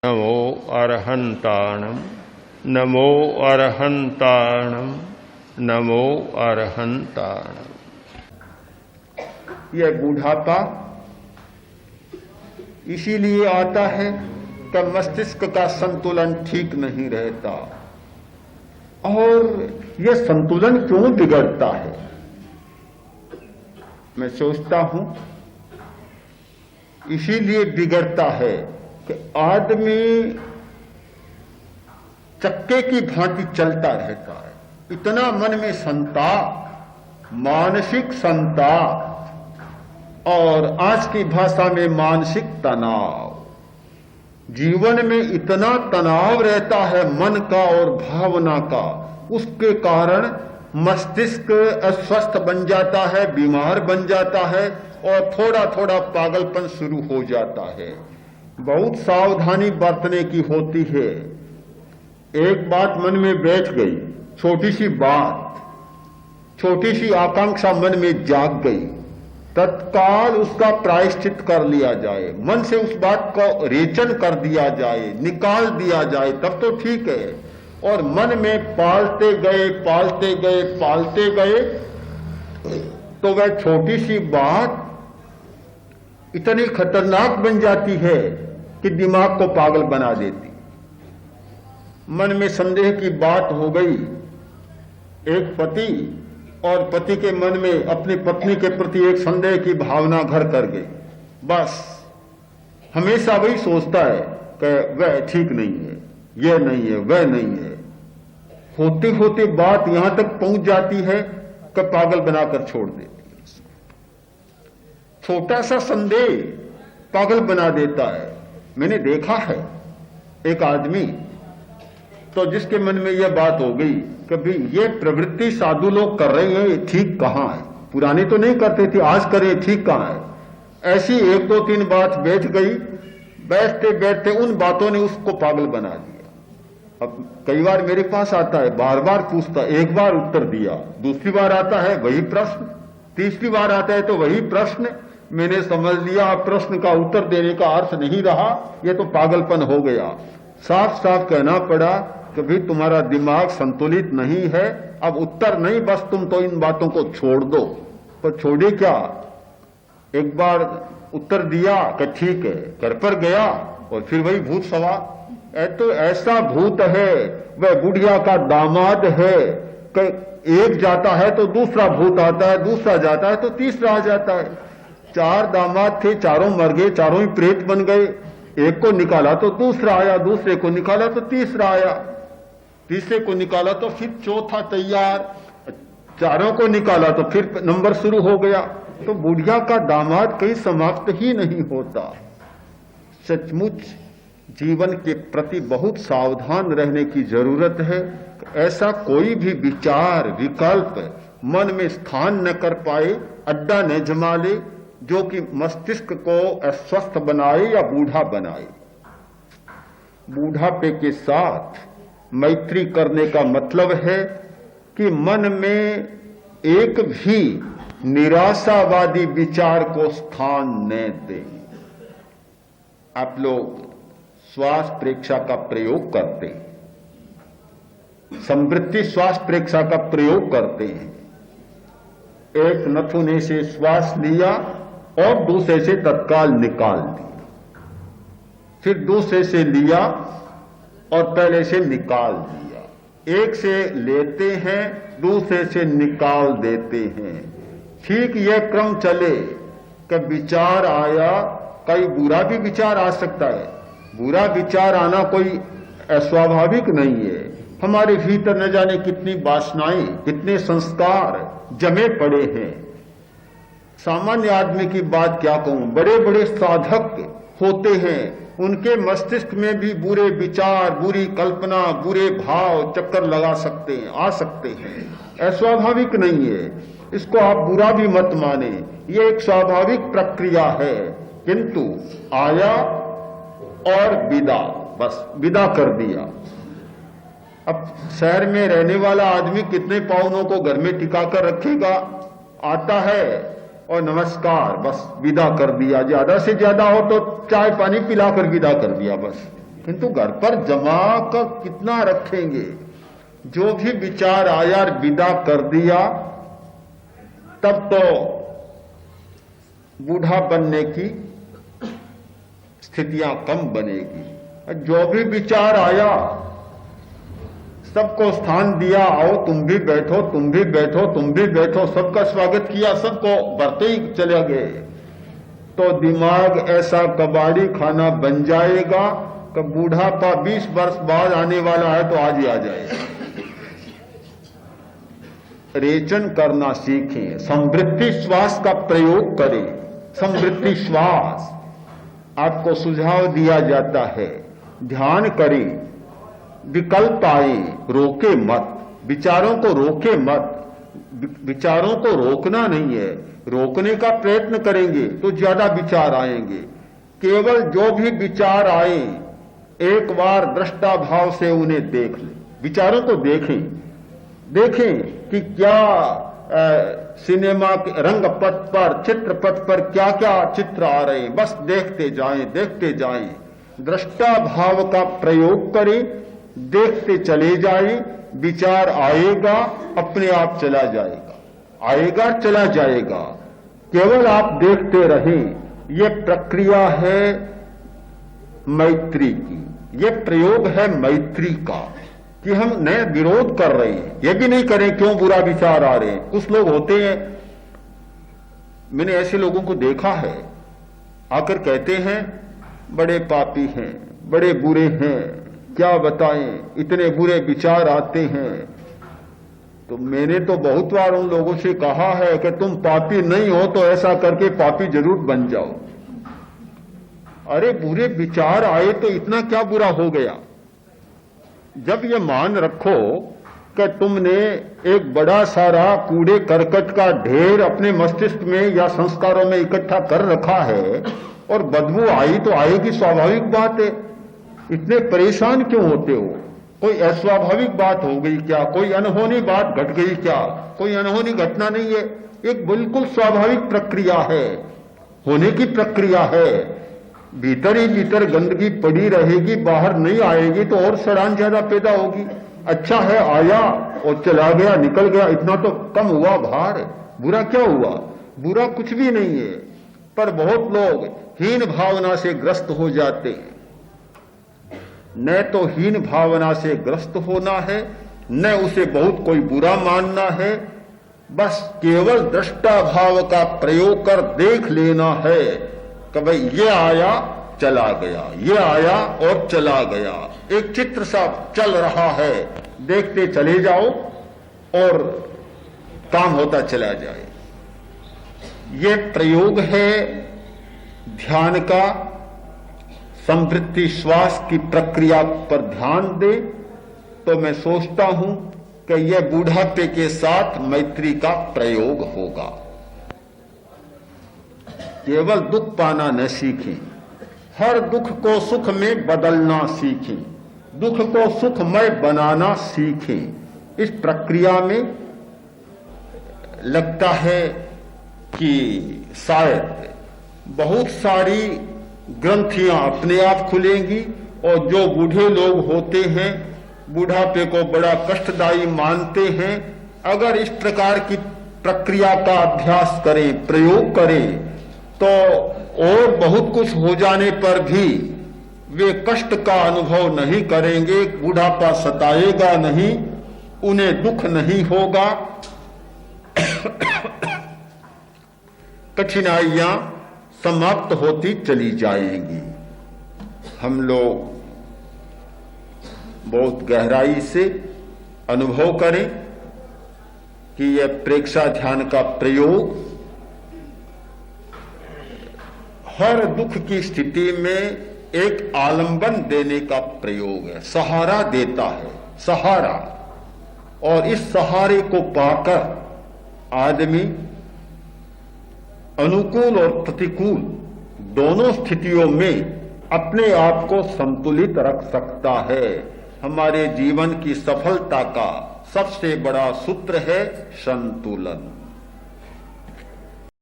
नमो अरहंताणम नमो अरहंताणम नमो अरहंताणम। यह बुढ़ापा इसीलिए आता है कि मस्तिष्क का संतुलन ठीक नहीं रहता। और यह संतुलन क्यों बिगड़ता है? मैं सोचता हूं इसीलिए बिगड़ता है कि आदमी चक्के की भांति चलता रहता है। इतना मन में संताप, मानसिक संताप और आज की भाषा में मानसिक तनाव, जीवन में इतना तनाव रहता है मन का और भावना का, उसके कारण मस्तिष्क अस्वस्थ बन जाता है, बीमार बन जाता है और थोड़ा थोड़ा पागलपन शुरू हो जाता है। बहुत सावधानी बरतने की होती है। एक बात मन में बैठ गई, छोटी सी बात, छोटी सी आकांक्षा मन में जाग गई, तत्काल उसका प्रायश्चित कर लिया जाए, मन से उस बात को रेचन कर दिया जाए, निकाल दिया जाए, तब तो ठीक है। और मन में पालते गए पालते गए पालते गए तो वह छोटी सी बात इतनी खतरनाक बन जाती है कि दिमाग को पागल बना देती। मन में संदेह की बात हो गई। एक पति और पति के मन में अपनी पत्नी के प्रति एक संदेह की भावना घर कर गई। बस हमेशा वही सोचता है कि वह ठीक नहीं है, यह नहीं है, वह नहीं है। होते होते बात यहां तक पहुंच जाती है कि पागल बनाकर छोड़ देती है। छोटा सा संदेह पागल बना देता है। मैंने देखा है एक आदमी तो जिसके मन में यह बात हो गई कि भाई ये प्रवृत्ति साधु लोग कर रहे हैं, ये ठीक कहां है? पुराने तो नहीं करते थे, आज करें, ठीक कहां है? ऐसी एक दो तीन बात बैठ गई। बैठते बैठते उन बातों ने उसको पागल बना दिया। अब कई बार मेरे पास आता है, बार बार पूछता, एक बार उत्तर दिया, दूसरी बार आता है वही प्रश्न, तीसरी बार आता है तो वही प्रश्न। मैंने समझ लिया प्रश्न का उत्तर देने का अर्थ नहीं रहा, यह तो पागलपन हो गया। साफ साफ कहना पड़ा कि भाई तुम्हारा दिमाग संतुलित नहीं है, अब उत्तर नहीं, बस तुम तो इन बातों को छोड़ दो। पर छोड़े क्या? एक बार उत्तर दिया कि ठीक है, घर पर गया और फिर वही भूत सवार। तो ऐसा भूत है, वह बुढ़िया का दामाद है कि एक जाता है तो दूसरा भूत आता है, दूसरा जाता है तो तीसरा आ जाता है। 4 दामाद थे, चारों मर गए, चारों ही प्रेत बन गए। एक को निकाला तो दूसरा आया, दूसरे को निकाला तो तीसरा आया, तीसरे को निकाला तो फिर चौथा तैयार, चारों को निकाला तो फिर नंबर शुरू हो गया। तो बुढ़िया का दामाद कहीं समाप्त ही नहीं होता। सचमुच जीवन के प्रति बहुत सावधान रहने की जरूरत है। ऐसा कोई भी विचार विकल्प मन में स्थान न कर पाए, अड्डा न जमा ले, जो कि मस्तिष्क को अस्वस्थ बनाए या बूढ़ा बनाए। बूढ़ापे के साथ मैत्री करने का मतलब है कि मन में एक भी निराशावादी विचार को स्थान न दें। आप लोग श्वास प्रेक्षा का प्रयोग करते हैं, समवृत्ति श्वास प्रेक्षा का प्रयोग करते हैं। एक नथुने से श्वास लिया और दूसरे से तत्काल निकाल दिया, फिर दूसरे से लिया और पहले से निकाल दिया। एक से लेते हैं, दूसरे से निकाल देते हैं। ठीक यह क्रम चले कि विचार आया, कई बुरा भी विचार आ सकता है। बुरा विचार आना कोई अस्वाभाविक नहीं है। हमारे भीतर न जाने कितनी वासनाएं, कितने संस्कार जमे पड़े हैं। सामान्य आदमी की बात क्या कहूं, बड़े बड़े साधक होते हैं, उनके मस्तिष्क में भी बुरे विचार, बुरी कल्पना, बुरे भाव चक्कर लगा सकते हैं, आ सकते हैं। अस्वाभाविक नहीं है, इसको आप बुरा भी मत माने, ये एक स्वाभाविक प्रक्रिया है। किंतु आया और विदा, बस विदा कर दिया। अब शहर में रहने वाला आदमी कितने पाहुनों को घर में टिका कर रखेगा? आता है और नमस्कार, बस विदा कर दिया। ज्यादा से ज्यादा हो तो चाय पानी पिलाकर विदा कर दिया, बस किंतु घर पर जमा कर कितना रखेंगे? जो भी विचार आया विदा कर दिया, तब तो बूढ़ा बनने की स्थितियां कम बनेगी। जो भी विचार आया सबको स्थान दिया, आओ तुम भी बैठो, तुम भी बैठो, तुम भी बैठो, सबका स्वागत किया, सबको बढ़ते ही चले गए, तो दिमाग ऐसा कबाड़ी खाना बन जाएगा कि बूढ़ापा 20 वर्ष बाद आने वाला है तो आज ही आ जाएगा। रेचन करना सीखें, समृद्धि श्वास का प्रयोग करें। समृद्धि श्वास आपको सुझाव दिया जाता है, ध्यान करें, विकल्प आए, रोके मत, विचारों को रोके मत। विचारों को रोकना नहीं है, रोकने का प्रयत्न करेंगे तो ज्यादा विचार आएंगे। केवल जो भी विचार आए एक बार दृष्टा भाव से उन्हें देख लें, विचारों को देखें, देखें कि क्या सिनेमा के रंगपथ पर, चित्रपथ पर क्या क्या चित्र आ रहे हैं, बस देखते जाएं, देखते जाएं। दृष्टा भाव का प्रयोग करें, देखते चले जाएं, विचार आएगा, अपने आप चला जाएगा, आएगा चला जाएगा। केवल आप देखते रहें। ये प्रक्रिया है मैत्री की, ये प्रयोग है मैत्री का, कि हम नए विरोध कर रहे हैं, ये भी नहीं करें क्यों बुरा विचार आ रहे हैं। कुछ लोग होते हैं, मैंने ऐसे लोगों को देखा है, आकर कहते हैं बड़े पापी हैं, बड़े बुरे हैं, क्या बताएं, इतने बुरे विचार आते हैं। तो मैंने तो बहुत बार उन लोगों से कहा है कि तुम पापी नहीं हो तो ऐसा करके पापी जरूर बन जाओ। अरे बुरे विचार आए तो इतना क्या बुरा हो गया? जब ये मान रखो कि तुमने एक बड़ा सारा कूड़े करकट का ढेर अपने मस्तिष्क में या संस्कारों में इकट्ठा कर रखा है और बदबू आई तो आएगी, स्वाभाविक बात है। इतने परेशान क्यों होते हो? कोई अस्वाभाविक बात हो गई क्या? कोई अनहोनी बात घट गई क्या? कोई अनहोनी घटना नहीं है, एक बिल्कुल स्वाभाविक प्रक्रिया है, होने की प्रक्रिया है। भीतर ही भीतर गंदगी पड़ी रहेगी, बाहर नहीं आएगी तो और सड़ान ज्यादा पैदा होगी। अच्छा है आया और चला गया, निकल गया, इतना तो कम हुआ भार। बुरा क्या हुआ? बुरा कुछ भी नहीं है, पर बहुत लोग हीन भावना से ग्रस्त हो जाते हैं। न तो हीन भावना से ग्रस्त होना है, न उसे बहुत कोई बुरा मानना है, बस केवल दृष्टा भाव का प्रयोग कर देख लेना है कि भाई ये आया चला गया, ये आया और चला गया, एक चित्र सा चल रहा है, देखते चले जाओ और काम होता चला जाए। ये प्रयोग है ध्यान का। संवृत्ति श्वास की प्रक्रिया पर ध्यान दे तो मैं सोचता हूं कि यह बूढ़ापे के साथ मैत्री का प्रयोग होगा। केवल दुख पाना न सीखें, हर दुख को सुख में बदलना सीखें, दुख को सुखमय बनाना सीखें। इस प्रक्रिया में लगता है कि शायद बहुत सारी ग्रंथियां अपने आप खुलेंगी और जो बूढ़े लोग होते हैं, बूढ़ापे को बड़ा कष्टदायी मानते हैं, अगर इस प्रकार की प्रक्रिया का अभ्यास करें, प्रयोग करें, तो और बहुत कुछ हो जाने पर भी वे कष्ट का अनुभव नहीं करेंगे, बूढ़ापा सताएगा नहीं, उन्हें दुख नहीं होगा, कठिनाइयां समाप्त होती चली जाएंगी। हम लोग बहुत गहराई से अनुभव करें कि यह प्रेक्षा ध्यान का प्रयोग हर दुख की स्थिति में एक आलंबन देने का प्रयोग है, सहारा देता है, सहारा। और इस सहारे को पाकर आदमी अनुकूल और प्रतिकूल दोनों स्थितियों में अपने आप को संतुलित रख सकता है। हमारे जीवन की सफलता का सबसे बड़ा सूत्र है संतुलन।